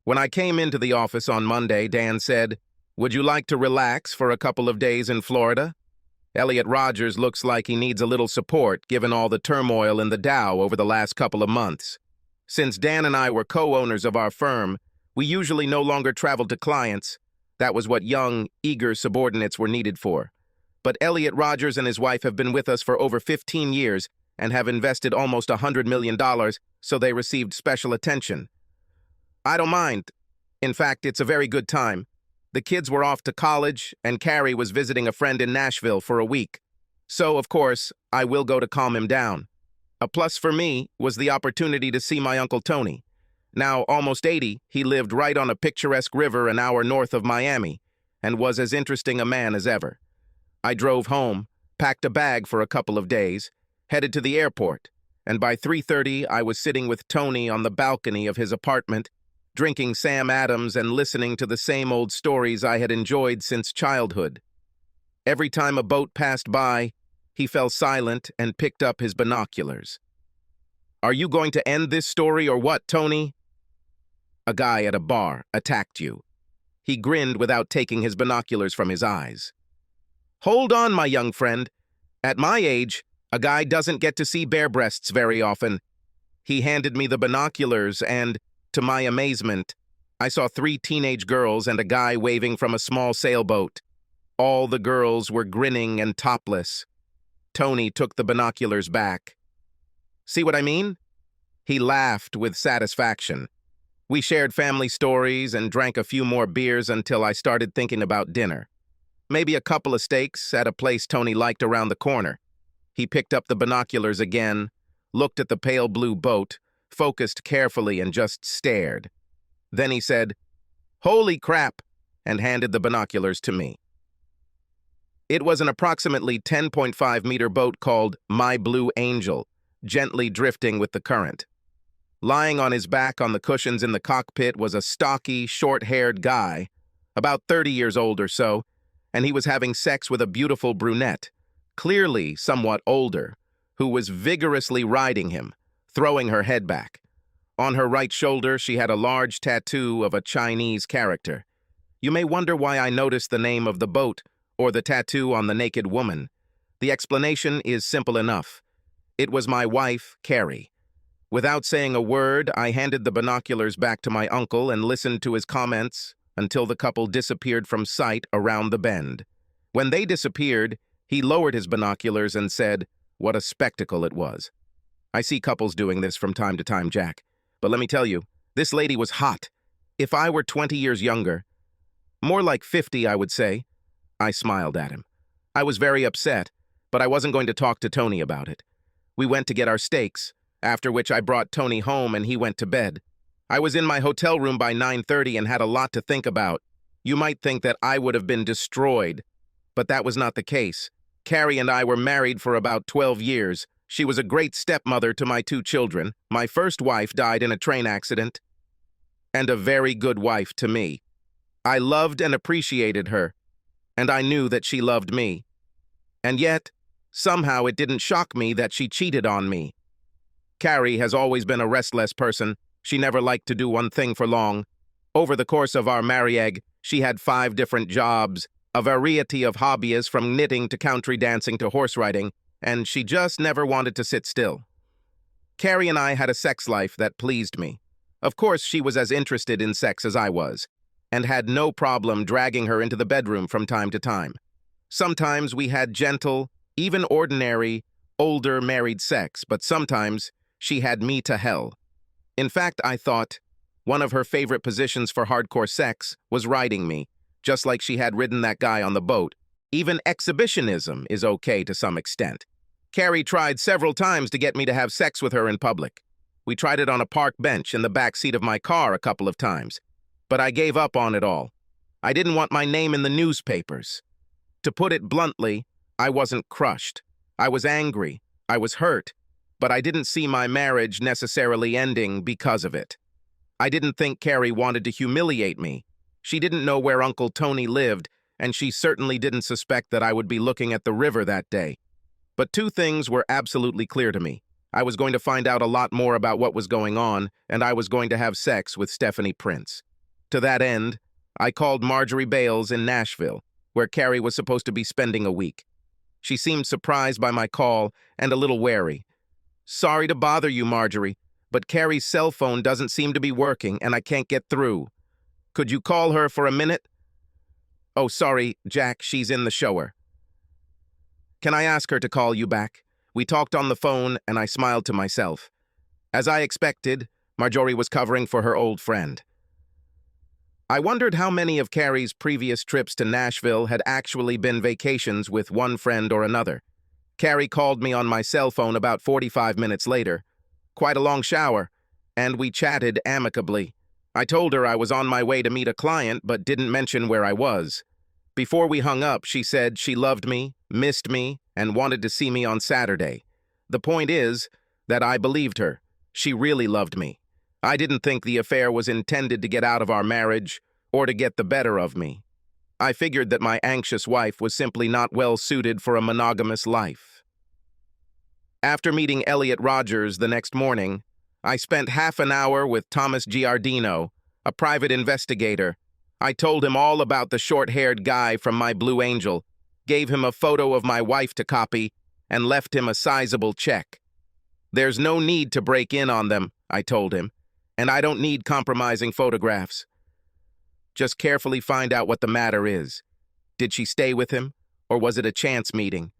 When I came into the office on Monday, Dan said, "Would you like to relax for a couple of days in Florida?" Elliot Rogers looks like he needs a little support given all the turmoil in the Dow over the last couple of months. Since Dan and I were co-owners of our firm, we usually no longer traveled to clients. That was what young, eager subordinates were needed for. But Elliot Rogers and his wife have been with us for over 15 years and have invested almost $100 million, so they received special attention. I don't mind. In fact, it's a very good time. The kids were off to college, and Carrie was visiting a friend in Nashville for a week. So, of course, I will go to calm him down. A plus for me was the opportunity to see my Uncle Tony. Now almost 80, he lived right on a picturesque river an hour north of Miami, and was as interesting a man as ever. I drove home, packed a bag for a couple of days, headed to the airport, and by 3:30 I was sitting with Tony on the balcony of his apartment, drinking Sam Adams and listening to the same old stories I had enjoyed since childhood. Every time a boat passed by, he fell silent and picked up his binoculars. "Are you going to end this story or what, Tony?" "A guy at a bar attacked you." He grinned without taking his binoculars from his eyes. "Hold on, my young friend. At my age, a guy doesn't get to see bare breasts very often." He handed me the binoculars and, to my amazement, I saw 3 teenage girls and a guy waving from a small sailboat. All the girls were grinning and topless. Tony took the binoculars back. "See what I mean?" He laughed with satisfaction. We shared family stories and drank a few more beers until I started thinking about dinner. Maybe a couple of steaks at a place Tony liked around the corner. He picked up the binoculars again, looked at the pale blue boat, focused carefully and just stared. Then he said, "Holy crap," and handed the binoculars to me. It was an approximately 10.5-meter boat called My Blue Angel, gently drifting with the current. Lying on his back on the cushions in the cockpit was a stocky, short-haired guy, about 30 years old or so, and he was having sex with a beautiful brunette, clearly somewhat older, who was vigorously riding him, throwing her head back. On her right shoulder, she had a large tattoo of a Chinese character. You may wonder why I noticed the name of the boat or the tattoo on the naked woman. The explanation is simple enough. It was my wife, Carrie. Without saying a word, I handed the binoculars back to my uncle and listened to his comments until the couple disappeared from sight around the bend. When they disappeared, he lowered his binoculars and said, "What a spectacle it was." I see couples doing this from time to time, Jack. But let me tell you, this lady was hot. If I were 20 years younger, more like 50, I would say. I smiled at him. I was very upset, but I wasn't going to talk to Tony about it. We went to get our steaks, after which I brought Tony home and he went to bed. I was in my hotel room by 9:30 and had a lot to think about. You might think that I would have been destroyed, but that was not the case. Carrie and I were married for about 12 years. She was a great stepmother to my 2 children. My first wife died in a train accident, and a very good wife to me. I loved and appreciated her, and I knew that she loved me. And yet, somehow it didn't shock me that she cheated on me. Carrie has always been a restless person. She never liked to do one thing for long. Over the course of our marriage, she had 5 different jobs, a variety of hobbies from knitting to country dancing to horse riding, and she just never wanted to sit still. Carrie and I had a sex life that pleased me. Of course, she was as interested in sex as I was, and had no problem dragging her into the bedroom from time to time. Sometimes we had gentle, even ordinary, older married sex, but sometimes she had me to hell. In fact, I thought one of her favorite positions for hardcore sex was riding me, just like she had ridden that guy on the boat. Even exhibitionism is okay to some extent. Carrie tried several times to get me to have sex with her in public. We tried it on a park bench in the back seat of my car a couple of times, but I gave up on it all. I didn't want my name in the newspapers. To put it bluntly, I wasn't crushed. I was angry. I was hurt, but I didn't see my marriage necessarily ending because of it. I didn't think Carrie wanted to humiliate me. She didn't know where Uncle Tony lived, and she certainly didn't suspect that I would be looking at the river that day. But 2 things were absolutely clear to me. I was going to find out a lot more about what was going on, and I was going to have sex with Stephanie Prince. To that end, I called Marjorie Bales in Nashville, where Carrie was supposed to be spending a week. She seemed surprised by my call and a little wary. "Sorry to bother you, Marjorie, but Carrie's cell phone doesn't seem to be working and I can't get through. Could you call her for a minute?" "Oh, sorry, Jack, she's in the shower." "Can I ask her to call you back?" We talked on the phone and I smiled to myself. As I expected, Marjorie was covering for her old friend. I wondered how many of Carrie's previous trips to Nashville had actually been vacations with one friend or another. Carrie called me on my cell phone about 45 minutes later. Quite a long shower, and we chatted amicably. I told her I was on my way to meet a client but didn't mention where I was. Before we hung up, she said she loved me, missed me, and wanted to see me on Saturday. The point is that I believed her. She really loved me. I didn't think the affair was intended to get out of our marriage or to get the better of me. I figured that my anxious wife was simply not well suited for a monogamous life. After meeting Elliot Rogers the next morning, I spent half an hour with Thomas Giardino, a private investigator. I told him all about the short-haired guy from My Blue Angel, gave him a photo of my wife to copy, and left him a sizable check. "There's no need to break in on them," I told him, "and I don't need compromising photographs. Just carefully find out what the matter is. Did she stay with him, or was it a chance meeting?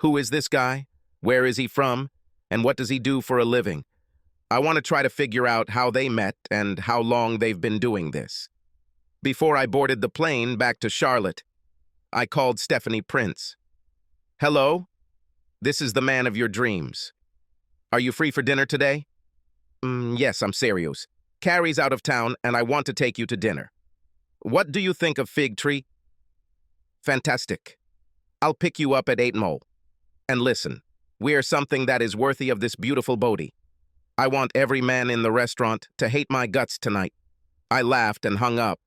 Who is this guy? Where is he from? And what does he do for a living? I want to try to figure out how they met and how long they've been doing this." Before I boarded the plane back to Charlotte, I called Stephanie Prince. "Hello? This is the man of your dreams. Are you free for dinner today?" Yes, I'm serious. Carrie's out of town and I want to take you to dinner." "What do you think of Fig Tree?" "Fantastic. I'll pick you up at 8 Mole. And listen, we're something that is worthy of this beautiful booty. I want every man in the restaurant to hate my guts tonight." I laughed and hung up.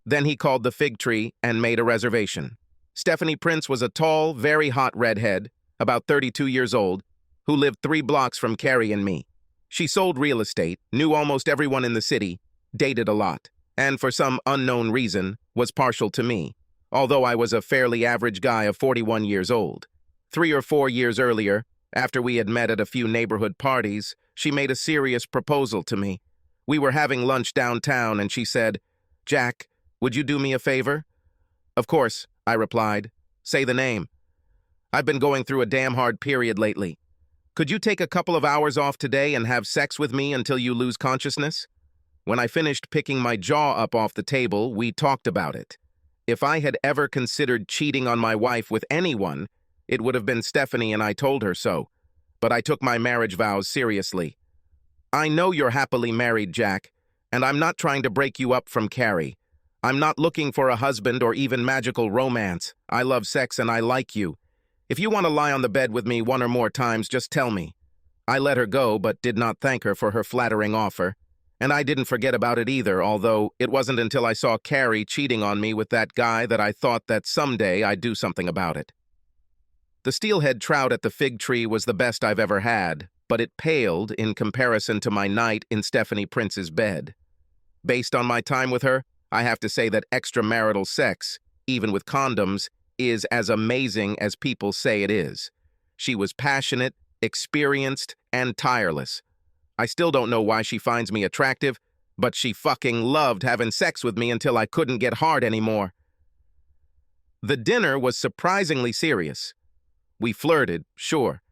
Then he called the Fig Tree and made a reservation. Stephanie Prince was a tall, very hot redhead, about 32 years old, who lived 3 blocks from Carrie and me. She sold real estate, knew almost everyone in the city, dated a lot, and for some unknown reason, was partial to me, although I was a fairly average guy of 41 years old. 3 or 4 years earlier, after we had met at a few neighborhood parties, she made a serious proposal to me. We were having lunch downtown and she said, "Jack, would you do me a favor?" "Of course," I replied. "Say the name." "I've been going through a damn hard period lately. Could you take a couple of hours off today and have sex with me until you lose consciousness?" When I finished picking my jaw up off the table, we talked about it. If I had ever considered cheating on my wife with anyone, it would have been Stephanie, and I told her so. But I took my marriage vows seriously. "I know you're happily married, Jack, and I'm not trying to break you up from Carrie. I'm not looking for a husband or even magical romance. I love sex and I like you. If you want to lie on the bed with me 1 or more times, just tell me." I let her go, but did not thank her for her flattering offer. And I didn't forget about it either, although it wasn't until I saw Carrie cheating on me with that guy that I thought that someday I'd do something about it. The steelhead trout at the Fig Tree was the best I've ever had, but it paled in comparison to my night in Stephanie Prince's bed. Based on my time with her, I have to say that extramarital sex, even with condoms, is as amazing as people say it is. She was passionate, experienced, and tireless. I still don't know why she finds me attractive, but she fucking loved having sex with me until I couldn't get hard anymore. The dinner was surprisingly serious. We flirted, sure,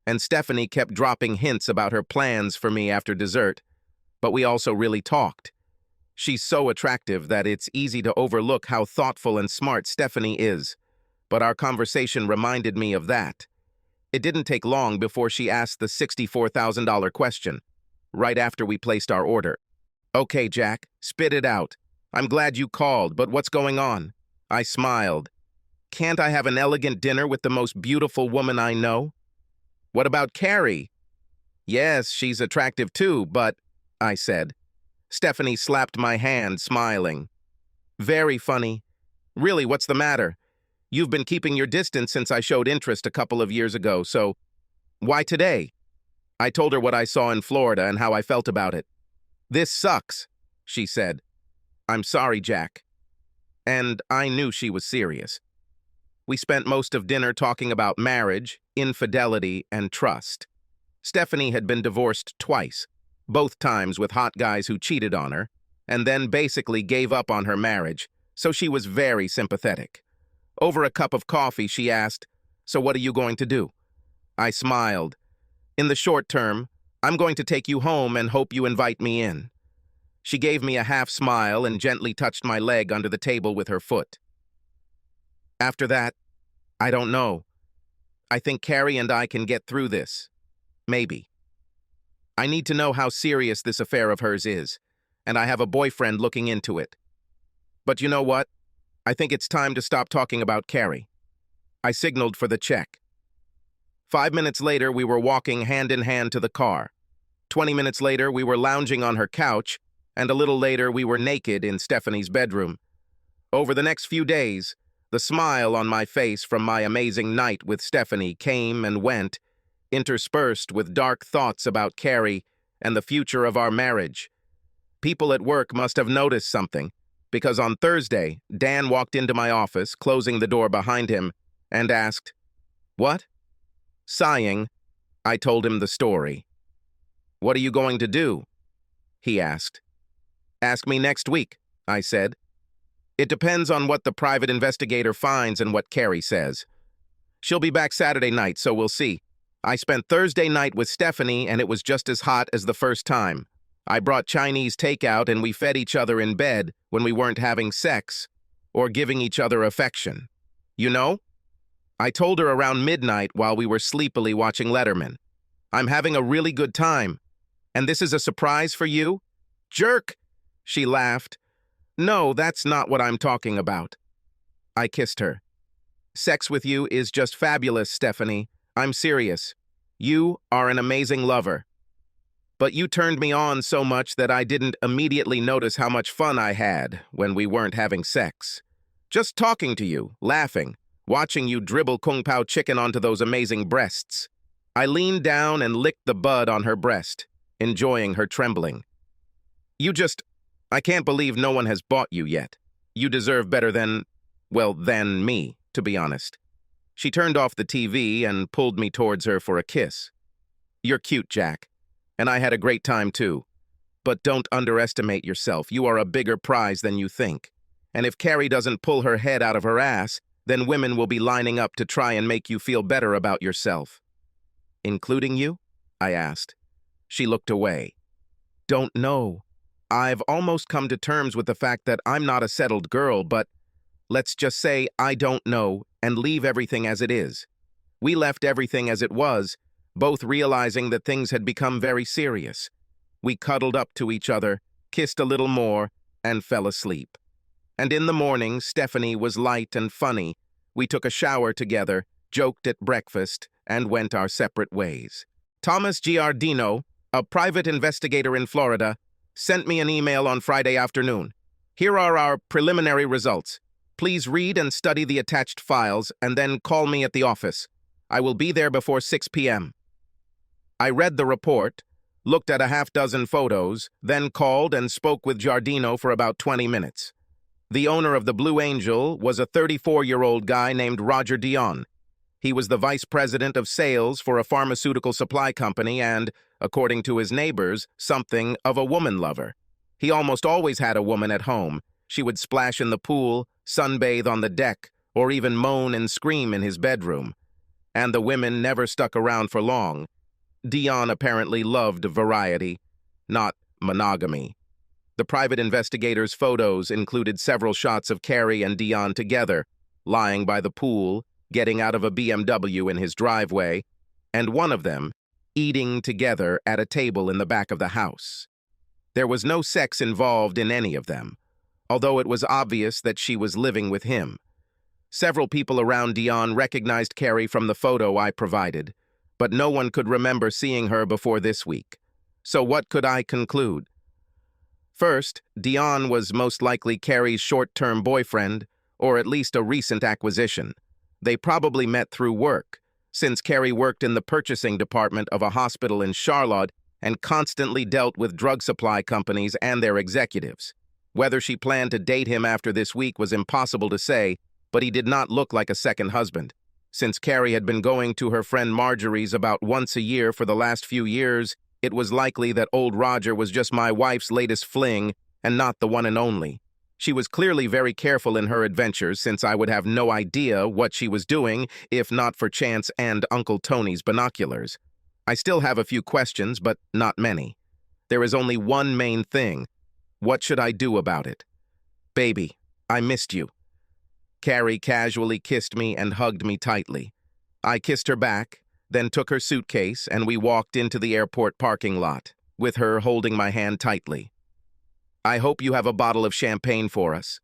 and Stephanie kept dropping hints about her plans for me after dessert, but we also really talked. She's so attractive that it's easy to overlook how thoughtful and smart Stephanie is, but our conversation reminded me of that. It didn't take long before she asked the $64,000 question, right after we placed our order. "Okay, Jack, spit it out. I'm glad you called, but what's going on?" I smiled. "Can't I have an elegant dinner with the most beautiful woman I know?" "What about Carrie?" "Yes, she's attractive too, but," I said. Stephanie slapped my hand, smiling. "Very funny. Really, what's the matter? You've been keeping your distance since I showed interest a couple of years ago, so why today?" I told her what I saw in Florida and how I felt about it. "This sucks," she said. "I'm sorry, Jack." And I knew she was serious. We spent most of dinner talking about marriage, infidelity, and trust. Stephanie had been divorced twice, both times with hot guys who cheated on her, and then basically gave up on her marriage, so she was very sympathetic. Over a cup of coffee, she asked, "So what are you going to do?" I smiled. "In the short term, I'm going to take you home and hope you invite me in." She gave me a half smile and gently touched my leg under the table with her foot. After that, I don't know. I think Carrie and I can get through this. Maybe. I need to know how serious this affair of hers is, and I have a boyfriend looking into it. But you know what? I think it's time to stop talking about Carrie. I signaled for the check. 5 minutes later, we were walking hand in hand to the car. 20 minutes later, we were lounging on her couch, and a little later, we were naked in Stephanie's bedroom. Over the next few days, the smile on my face from my amazing night with Stephanie came and went, interspersed with dark thoughts about Carrie and the future of our marriage. People at work must have noticed something, because on Thursday, Dan walked into my office, closing the door behind him, and asked, "What?" Sighing, I told him the story. "What are you going to do?" he asked. "Ask me next week," I said. "It depends on what the private investigator finds and what Carrie says. She'll be back Saturday night, so we'll see. I spent Thursday night with Stephanie, and it was just as hot as the first time. I brought Chinese takeout, and we fed each other in bed when we weren't having sex or giving each other affection. You know? I told her around midnight while we were sleepily watching Letterman. I'm having a really good time. And this is a surprise for you? Jerk!" She laughed. "No, that's not what I'm talking about." I kissed her. "Sex with you is just fabulous, Stephanie. I'm serious. You are an amazing lover. But you turned me on so much that I didn't immediately notice how much fun I had when we weren't having sex. Just talking to you, laughing, watching you dribble Kung Pao chicken onto those amazing breasts." I leaned down and licked the bud on her breast, enjoying her trembling. I can't believe no one has bought you yet. You deserve better than me, to be honest." She turned off the TV and pulled me towards her for a kiss. "You're cute, Jack. And I had a great time, too. But don't underestimate yourself. You are a bigger prize than you think. And if Carrie doesn't pull her head out of her ass, then women will be lining up to try and make you feel better about yourself." "Including you?" I asked. She looked away. "Don't know. I've almost come to terms with the fact that I'm not a settled girl, but let's just say I don't know and leave everything as it is." We left everything as it was, both realizing that things had become very serious. We cuddled up to each other, kissed a little more, and fell asleep. And in the morning, Stephanie was light and funny. We took a shower together, joked at breakfast, and went our separate ways. Thomas Giardino, a private investigator in Florida, sent me an email on Friday afternoon. Here are our preliminary results. Please read and study the attached files and then call me at the office. I will be there before 6 p.m. I read the report, looked at a half-dozen photos, then called and spoke with Giardino for about 20 minutes. The owner of the Blue Angel was a 34-year-old guy named Roger Dion. He was the vice president of sales for a pharmaceutical supply company and, according to his neighbors, something of a woman lover. He almost always had a woman at home. She would splash in the pool, sunbathe on the deck, or even moan and scream in his bedroom. And the women never stuck around for long. Dion apparently loved variety, not monogamy. The private investigator's photos included several shots of Carrie and Dion together, lying by the pool, getting out of a BMW in his driveway, and one of them eating together at a table in the back of the house. There was no sex involved in any of them, although it was obvious that she was living with him. Several people around Dion recognized Carrie from the photo I provided, but no one could remember seeing her before this week. So what could I conclude? First, Dion was most likely Carrie's short-term boyfriend, or at least a recent acquisition. They probably met through work, since Carrie worked in the purchasing department of a hospital in Charlotte and constantly dealt with drug supply companies and their executives. Whether she planned to date him after this week was impossible to say, but he did not look like a second husband. Since Carrie had been going to her friend Marjorie's about once a year for the last few years, it was likely that old Roger was just my wife's latest fling and not the one and only. She was clearly very careful in her adventures, since I would have no idea what she was doing if not for Chance and Uncle Tony's binoculars. I still have a few questions, but not many. There is only one main thing. What should I do about it? Baby, I missed you. Carrie casually kissed me and hugged me tightly. I kissed her back, then took her suitcase, and we walked into the airport parking lot, with her holding my hand tightly. I hope you have a bottle of champagne for us.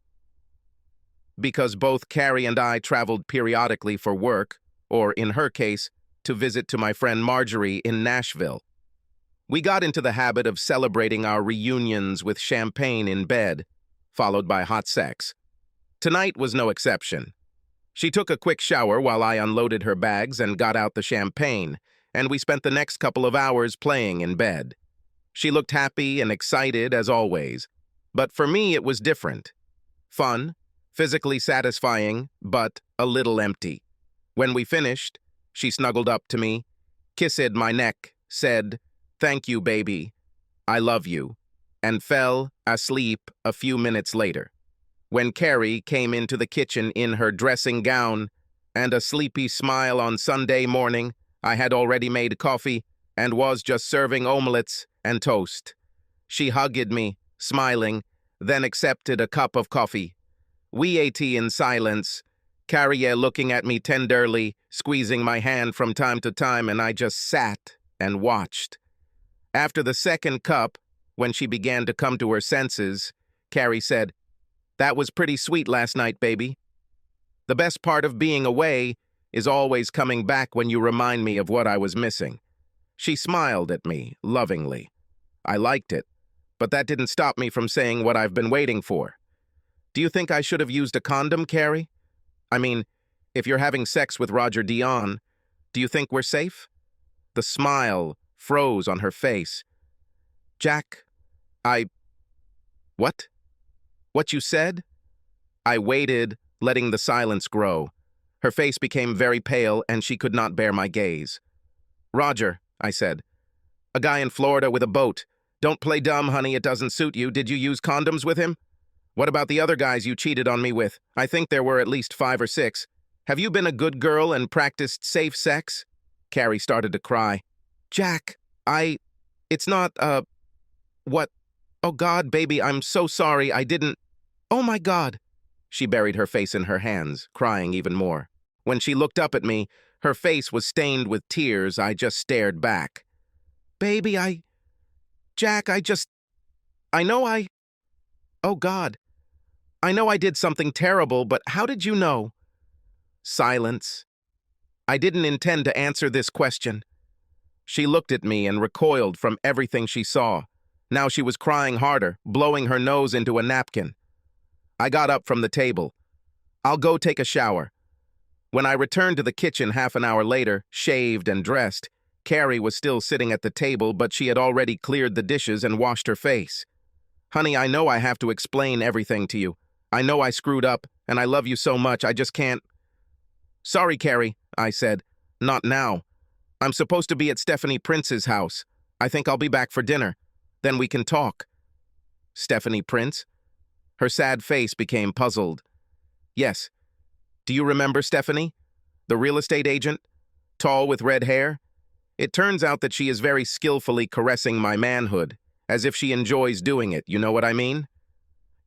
Because both Carrie and I traveled periodically for work, or in her case, to visit to my friend Marjorie in Nashville. We got into the habit of celebrating our reunions with champagne in bed, followed by hot sex. Tonight was no exception. She took a quick shower while I unloaded her bags and got out the champagne, and we spent the next couple of hours playing in bed. She looked happy and excited as always, but for me it was different. Fun, physically satisfying, but a little empty. When we finished, she snuggled up to me, kissed my neck, said, "Thank you, baby. I love you," and fell asleep a few minutes later. When Carrie came into the kitchen in her dressing gown and a sleepy smile on Sunday morning, I had already made coffee and was just serving omelettes and toast. She hugged me, smiling, then accepted a cup of coffee. We ate in silence, Carrie looking at me tenderly, squeezing my hand from time to time, and I just sat and watched. After the second cup, when she began to come to her senses, Carrie said, "That was pretty sweet last night, baby. The best part of being away is always coming back when you remind me of what I was missing." She smiled at me lovingly. I liked it, but that didn't stop me from saying what I've been waiting for. "Do you think I should have used a condom, Carrie? I mean, if you're having sex with Roger Dion, do you think we're safe?" The smile froze on her face. "Jack, What? What you said?" I waited, letting the silence grow. Her face became very pale, and she could not bear my gaze. "Roger," I said. "A guy in Florida with a boat. Don't play dumb, honey, it doesn't suit you. Did you use condoms with him? What about the other guys you cheated on me with? I think there were at least 5 or 6. Have you been a good girl and practiced safe sex?" Carrie started to cry. "Jack, it's not, what? Oh God, baby, I'm so sorry, I didn't. Oh my God." She buried her face in her hands, crying even more. When she looked up at me, her face was stained with tears. I just stared back. "Baby, Jack, oh God. I know I did something terrible, but how did you know?" Silence. I didn't intend to answer this question. She looked at me and recoiled from everything she saw. Now she was crying harder, blowing her nose into a napkin. I got up from the table. "I'll go take a shower." When I returned to the kitchen half an hour later, shaved and dressed, Carrie was still sitting at the table, but she had already cleared the dishes and washed her face. "Honey, I know I have to explain everything to you. I know I screwed up, and I love you so much, I just can't." "Sorry, Carrie," I said. "Not now. I'm supposed to be at Stephanie Prince's house. I think I'll be back for dinner. Then we can talk." "Stephanie Prince?" Her sad face became puzzled. "Yes. Do you remember Stephanie? The real estate agent? Tall with red hair? It turns out that she is very skillfully caressing my manhood, as if she enjoys doing it, you know what I mean?"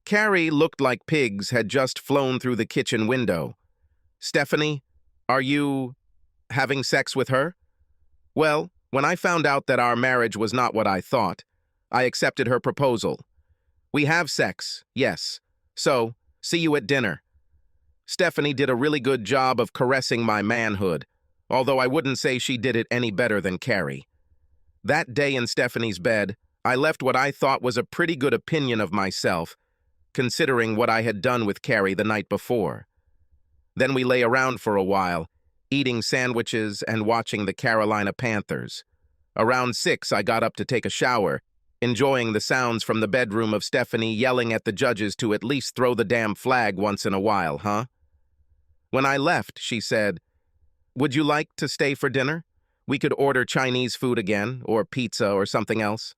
Carrie looked like pigs had just flown through the kitchen window. "Stephanie, are you having sex with her?" Well, when I found out that our marriage was not what I thought, I accepted her proposal. "We have sex, yes. So, see you at dinner." Stephanie did a really good job of caressing my manhood, although I wouldn't say she did it any better than Carrie. That day in Stephanie's bed, I left what I thought was a pretty good opinion of myself, considering what I had done with Carrie the night before. Then we lay around for a while, eating sandwiches and watching the Carolina Panthers. Around 6, I got up to take a shower, enjoying the sounds from the bedroom of Stephanie yelling at the judges to at least throw the damn flag once in a while, huh? When I left, she said, "Would you like to stay for dinner? We could order Chinese food again, or pizza or something else."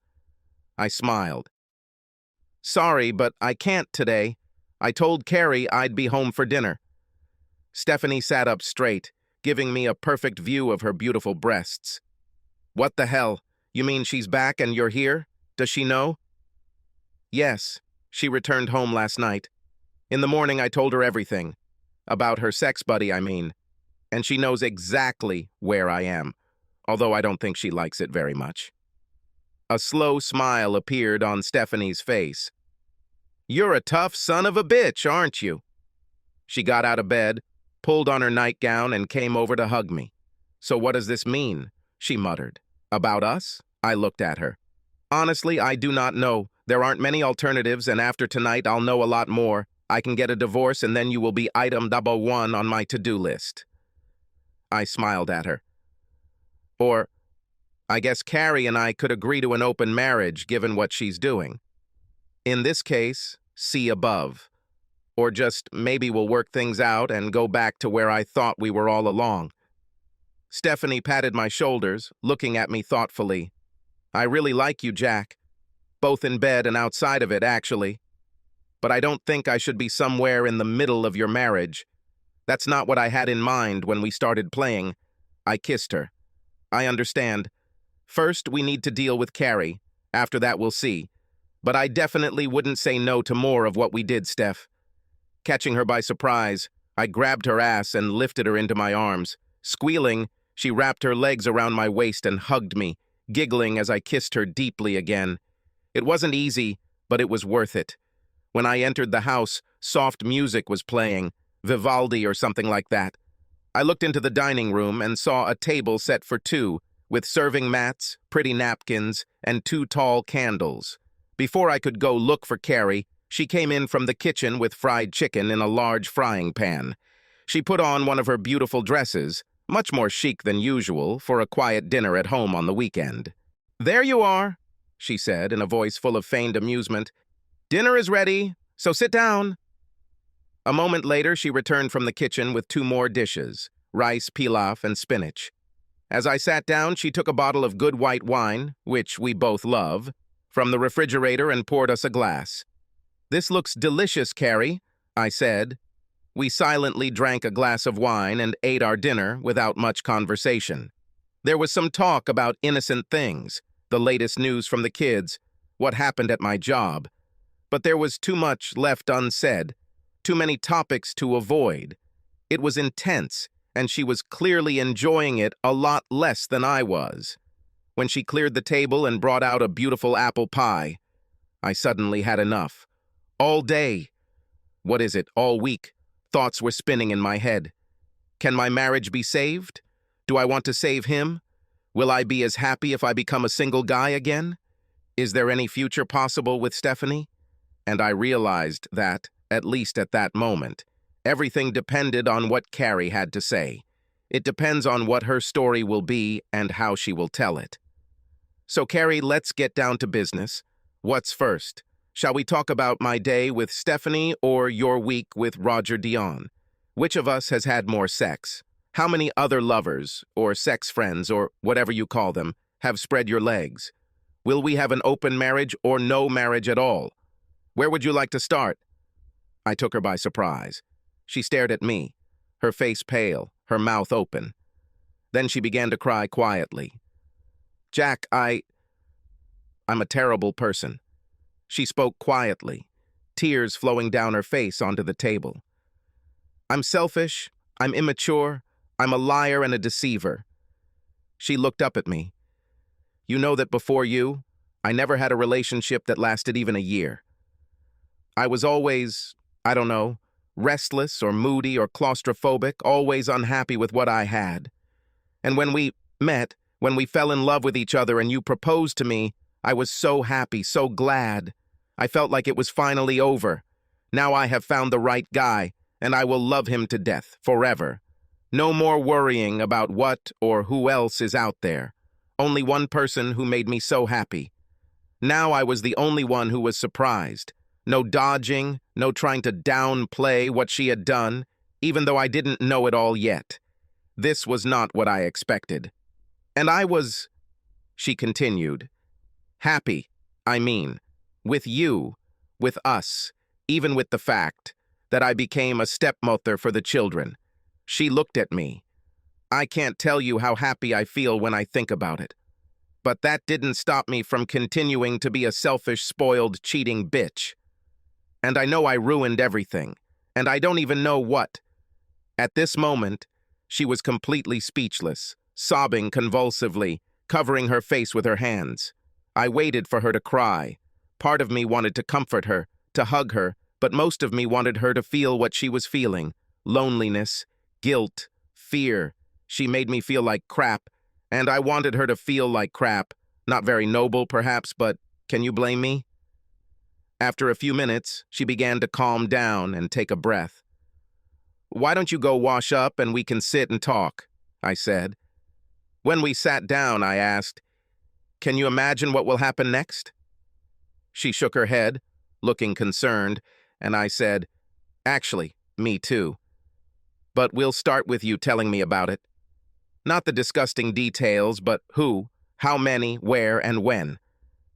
I smiled. "Sorry, but I can't today. I told Carrie I'd be home for dinner." Stephanie sat up straight, giving me a perfect view of her beautiful breasts. "What the hell? You mean she's back and you're here? Does she know?" "Yes. She returned home last night. In the morning I told her everything. About her sex buddy, I mean. And she knows exactly where I am, although I don't think she likes it very much." A slow smile appeared on Stephanie's face. "You're a tough son of a bitch, aren't you?" She got out of bed, pulled on her nightgown, and came over to hug me. "So what does this mean?" she muttered. "About us?" I looked at her. "Honestly, I do not know. There aren't many alternatives, and after tonight I'll know a lot more. I can get a divorce, and then you will be item #1 on my to-do list." I smiled at her. "Or, I guess Carrie and I could agree to an open marriage, given what she's doing. In this case, see above. Or just maybe we'll work things out and go back to where I thought we were all along." Stephanie patted my shoulders, looking at me thoughtfully. "I really like you, Jack. Both in bed and outside of it, actually. But I don't think I should be somewhere in the middle of your marriage. That's not what I had in mind when we started playing." I kissed her. "I understand. First, we need to deal with Carrie. After that, we'll see. But I definitely wouldn't say no to more of what we did, Steph." Catching her by surprise, I grabbed her ass and lifted her into my arms. Squealing, she wrapped her legs around my waist and hugged me, giggling as I kissed her deeply again. It wasn't easy, but it was worth it. When I entered the house, soft music was playing, Vivaldi or something like that. I looked into the dining room and saw a table set for two, with serving mats, pretty napkins, and 2 tall candles. Before I could go look for Carrie, she came in from the kitchen with fried chicken in a large frying pan. She put on one of her beautiful dresses, much more chic than usual, for a quiet dinner at home on the weekend. "There you are," she said in a voice full of feigned amusement. "Dinner is ready, so sit down." A moment later, she returned from the kitchen with 2 more dishes, rice, pilaf, and spinach. As I sat down, she took a bottle of good white wine, which we both love, from the refrigerator and poured us a glass. "This looks delicious, Carrie," I said. We silently drank a glass of wine and ate our dinner without much conversation. There was some talk about innocent things, the latest news from the kids, what happened at my job. But there was too much left unsaid, too many topics to avoid. It was intense, and she was clearly enjoying it a lot less than I was. When she cleared the table and brought out a beautiful apple pie, I suddenly had enough. All day, all week, thoughts were spinning in my head. Can my marriage be saved? Do I want to save him? Will I be as happy if I become a single guy again? Is there any future possible with Stephanie? And I realized that, at least at that moment, everything depended on what Carrie had to say. It depends on what her story will be and how she will tell it. So, Carrie, let's get down to business. What's first? Shall we talk about my day with Stephanie or your week with Roger Dion? Which of us has had more sex? How many other lovers, or sex friends, or whatever you call them, have spread your legs? Will we have an open marriage or no marriage at all? Where would you like to start? I took her by surprise. She stared at me, her face pale, her mouth open. Then she began to cry quietly. "Jack, I'm a terrible person." She spoke quietly, tears flowing down her face onto the table. "I'm selfish, I'm immature, I'm a liar and a deceiver." She looked up at me. "You know that before you, I never had a relationship that lasted even a year. I was always, restless or moody or claustrophobic, always unhappy with what I had. And when we met, when we fell in love with each other and you proposed to me, I was so happy, so glad. I felt like it was finally over. Now I have found the right guy, and I will love him to death, forever. No more worrying about what or who else is out there. Only one person who made me so happy. Now I was the only one who was surprised. No dodging, no trying to downplay what she had done, even though I didn't know it all yet. This was not what I expected. And I was, she continued, happy, I mean, with you, with us, even with the fact that I became a stepmother for the children. She looked at me. I can't tell you how happy I feel when I think about it. But that didn't stop me from continuing to be a selfish, spoiled, cheating bitch. And I know I ruined everything, and I don't even know what. At this moment, she was completely speechless, sobbing convulsively, covering her face with her hands. I waited for her to cry. Part of me wanted to comfort her, to hug her, but most of me wanted her to feel what she was feeling. Loneliness, guilt, fear. She made me feel like crap, and I wanted her to feel like crap. Not very noble, perhaps, but can you blame me? After a few minutes, she began to calm down and take a breath. "Why don't you go wash up and we can sit and talk?" I said. When we sat down, I asked, "Can you imagine what will happen next?" She shook her head, looking concerned, and I said, "Actually, me too. But we'll start with you telling me about it. Not the disgusting details, but who, how many, where, and when.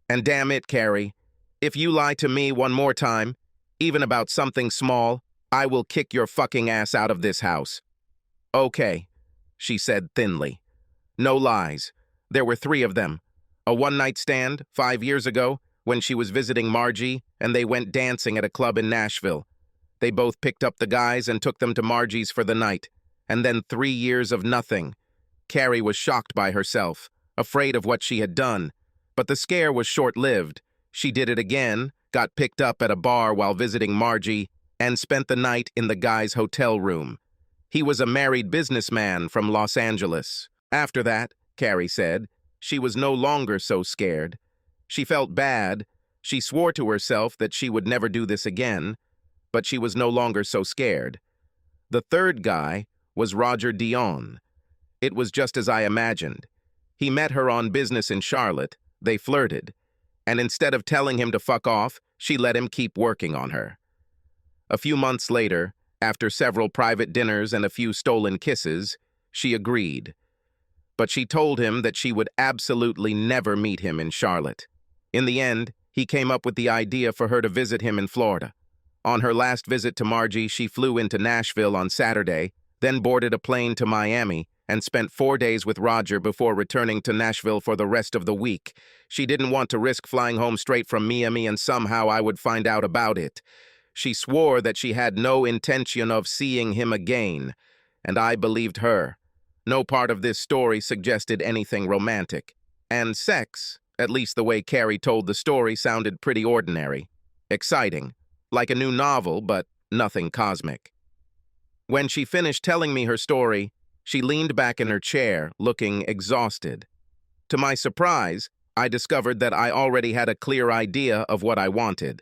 And damn it, Carrie, if you lie to me one more time, even about something small, I will kick your fucking ass out of this house." "Okay," she said thinly. "No lies. There were 3 of them. A one-night stand 5 years ago when she was visiting Margie and they went dancing at a club in Nashville. They both picked up the guys and took them to Margie's for the night. And then 3 years of nothing. Carrie was shocked by herself, afraid of what she had done. But the scare was short-lived. She did it again, got picked up at a bar while visiting Margie, and spent the night in the guy's hotel room. He was a married businessman from Los Angeles. After that, Carrie said, she was no longer so scared. She felt bad. She swore to herself that she would never do this again, but she was no longer so scared. The 3rd guy was Roger Dion. It was just as I imagined. He met her on business in Charlotte. They flirted. And instead of telling him to fuck off, she let him keep working on her. A few months later, after several private dinners and a few stolen kisses, she agreed. But she told him that she would absolutely never meet him in Charlotte. In the end, he came up with the idea for her to visit him in Florida. On her last visit to Margie, she flew into Nashville on Saturday, then boarded a plane to Miami, and spent 4 days with Roger before returning to Nashville for the rest of the week. She didn't want to risk flying home straight from Miami and somehow I would find out about it. She swore that she had no intention of seeing him again, and I believed her. No part of this story suggested anything romantic. And sex, at least the way Carrie told the story, sounded pretty ordinary. Exciting, like a new novel, but nothing cosmic. When she finished telling me her story, she leaned back in her chair, looking exhausted. To my surprise, I discovered that I already had a clear idea of what I wanted.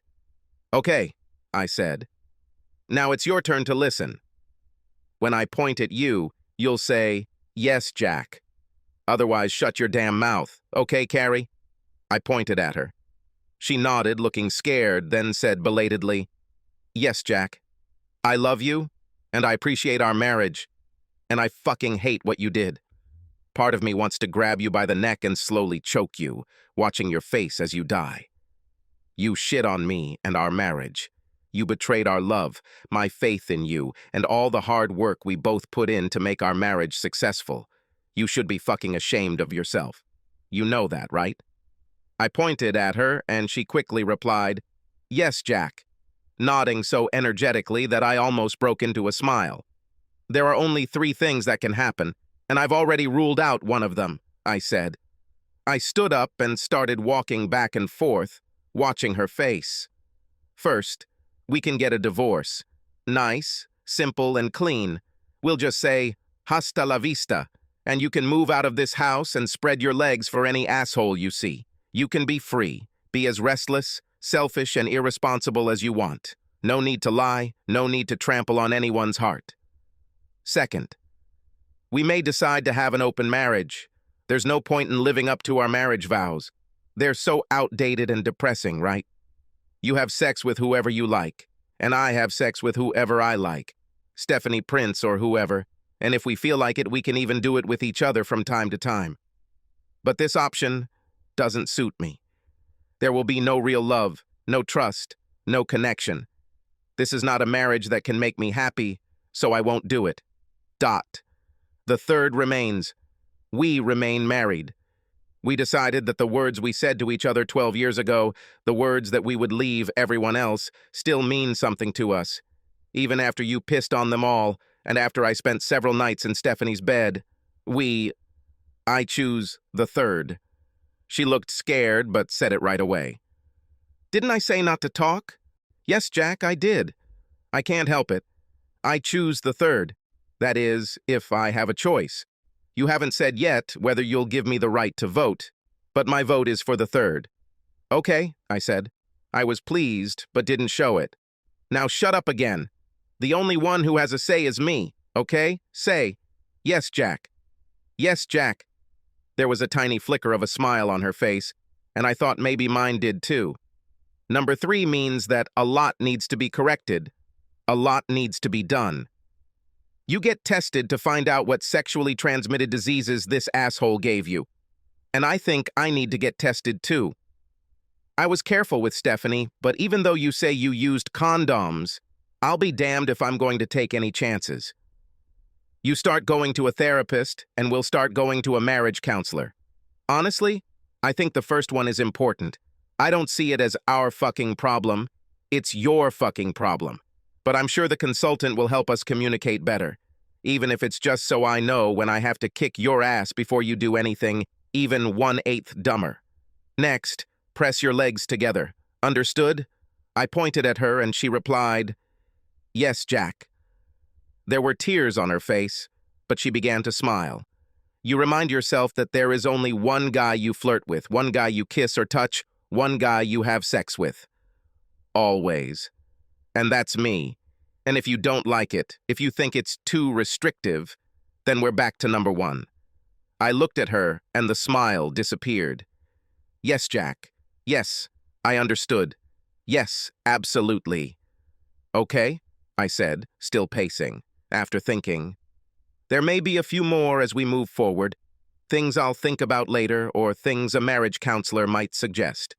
"Okay," I said. "Now it's your turn to listen. When I point at you, you'll say, 'Yes, Jack.' Otherwise, shut your damn mouth. Okay, Carrie?" I pointed at her. She nodded, looking scared, then said belatedly, "Yes, Jack. I love you, and I appreciate our marriage, and I fucking hate what you did. Part of me wants to grab you by the neck and slowly choke you, watching your face as you die. You shit on me and our marriage. You betrayed our love, my faith in you, and all the hard work we both put in to make our marriage successful. You should be fucking ashamed of yourself. You know that, right?" I pointed at her, and she quickly replied, "Yes, Jack," nodding so energetically that I almost broke into a smile. "There are only 3 things that can happen, and I've already ruled out one of them," I said. I stood up and started walking back and forth, watching her face. "First, we can get a divorce. Nice, simple, and clean. We'll just say, 'Hasta la vista,' and you can move out of this house and spread your legs for any asshole you see. You can be free, be as restless, selfish, and irresponsible as you want. No need to lie, no need to trample on anyone's heart. Second, we may decide to have an open marriage. There's no point in living up to our marriage vows. They're so outdated and depressing, right? You have sex with whoever you like, and I have sex with whoever I like, Stephanie Prince or whoever, and if we feel like it, we can even do it with each other from time to time. But this option doesn't suit me. There will be no real love, no trust, no connection. This is not a marriage that can make me happy, so I won't do it. Dot. The third remains. We remain married. We decided that the words we said to each other 12 years ago, the words that we would leave everyone else, still mean something to us. Even after you pissed on them all, and after I spent several nights in Stephanie's bed, I choose the third. She looked scared, but said it right away. Didn't I say not to talk? Yes, Jack, I did. I can't help it. I choose the third. That is, if I have a choice. You haven't said yet whether you'll give me the right to vote, but my vote is for the third. Okay, I said. I was pleased, but didn't show it. Now shut up again. The only one who has a say is me, okay? Say, yes, Jack. Yes, Jack. There was a tiny flicker of a smile on her face, and I thought maybe mine did too. Number 3 means that a lot needs to be corrected. A lot needs to be done. You get tested to find out what sexually transmitted diseases this asshole gave you. And I think I need to get tested too. I was careful with Stephanie, but even though you say you used condoms, I'll be damned if I'm going to take any chances. You start going to a therapist, and we'll start going to a marriage counselor. Honestly, I think the first one is important. I don't see it as our fucking problem. It's your fucking problem. But I'm sure the consultant will help us communicate better, even if it's just so I know when I have to kick your ass before you do anything even 1/8 dumber. Next, press your legs together. Understood? I pointed at her and she replied, Yes, Jack. There were tears on her face, but she began to smile. You remind yourself that there is only one guy you flirt with, one guy you kiss or touch, one guy you have sex with. Always. And that's me. And if you don't like it, if you think it's too restrictive, then we're back to number 1. I looked at her, and the smile disappeared. Yes, Jack. Yes, I understood. Yes, absolutely. Okay, I said, still pacing, after thinking. There may be a few more as we move forward, things I'll think about later or things a marriage counselor might suggest.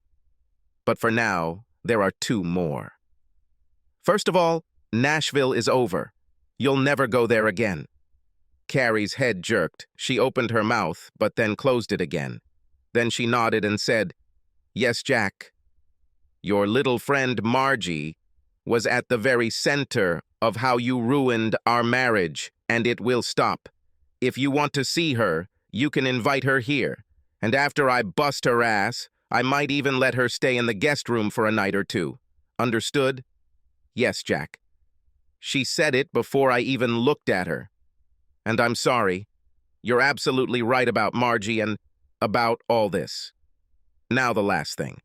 But for now, there are 2 more. First of all, Nashville is over. You'll never go there again. Carrie's head jerked. She opened her mouth, but then closed it again. Then she nodded and said, Yes, Jack. Your little friend Margie was at the very center of how you ruined our marriage, and it will stop. If you want to see her, you can invite her here. And after I bust her ass, I might even let her stay in the guest room for a night or 2. Understood? Yes, Jack. She said it before I even looked at her. And I'm sorry. You're absolutely right about Margie and about all this. Now the last thing.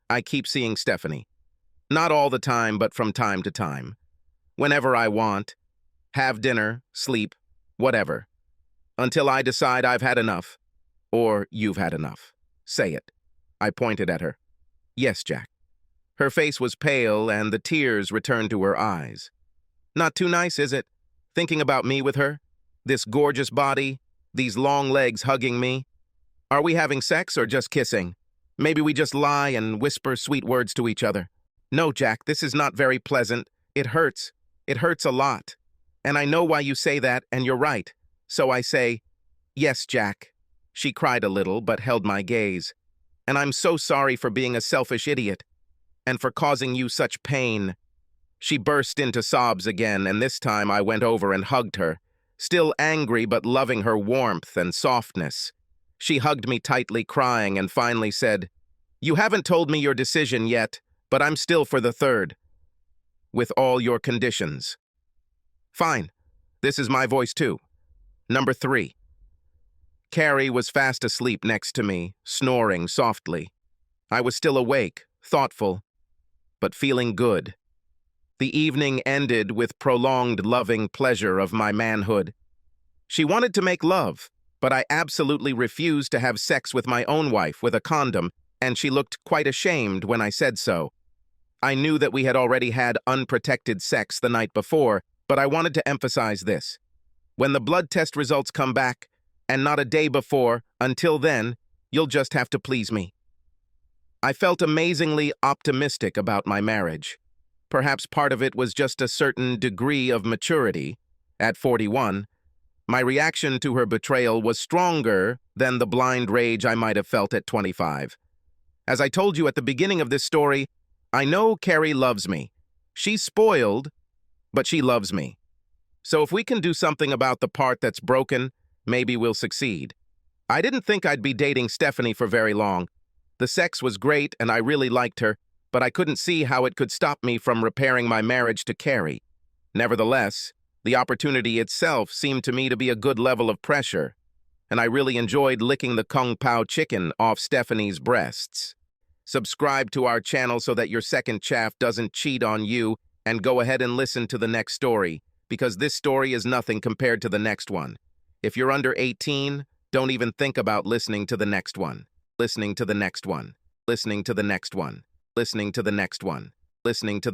I keep seeing Stephanie. Not all the time, but from time to time. Whenever I want. Have dinner, sleep, whatever. Until I decide I've had enough. Or you've had enough. Say it. I pointed at her. Yes, Jack. Her face was pale, and the tears returned to her eyes. Not too nice, is it? Thinking about me with her? This gorgeous body? These long legs hugging me? Are we having sex or just kissing? Maybe we just lie and whisper sweet words to each other. No, Jack, this is not very pleasant. It hurts. It hurts a lot. And I know why you say that, and you're right. So I say, Yes, Jack. She cried a little, but held my gaze. And I'm so sorry for being a selfish idiot. And for causing you such pain. She burst into sobs again, and this time I went over and hugged her, still angry but loving her warmth and softness. She hugged me tightly, crying, and finally said, You haven't told me your decision yet, but I'm still for the third. With all your conditions. Fine. This is my voice too. Number 3. Carrie was fast asleep next to me, snoring softly. I was still awake, thoughtful, but feeling good. The evening ended with prolonged loving pleasure of my manhood. She wanted to make love, but I absolutely refused to have sex with my own wife with a condom, and she looked quite ashamed when I said so. I knew that we had already had unprotected sex the night before, but I wanted to emphasize this. When the blood test results come back, and not a day before, until then, you'll just have to please me. I felt amazingly optimistic about my marriage. Perhaps part of it was just a certain degree of maturity. At 41, my reaction to her betrayal was stronger than the blind rage I might have felt at 25. As I told you at the beginning of this story, I know Carrie loves me. She's spoiled, but she loves me. So if we can do something about the part that's broken, maybe we'll succeed. I didn't think I'd be dating Stephanie for very long. The sex was great and I really liked her, but I couldn't see how it could stop me from repairing my marriage to Carrie. Nevertheless, the opportunity itself seemed to me to be a good level of pressure, and I really enjoyed licking the Kung Pao chicken off Stephanie's breasts. Subscribe to our channel so that your second chaff doesn't cheat on you, and go ahead and listen to the next story, because this story is nothing compared to the next one. If you're under 18, don't even think about listening to the next one. Listening to the next one. Listening to the next one. Listening to the next one. Listening to the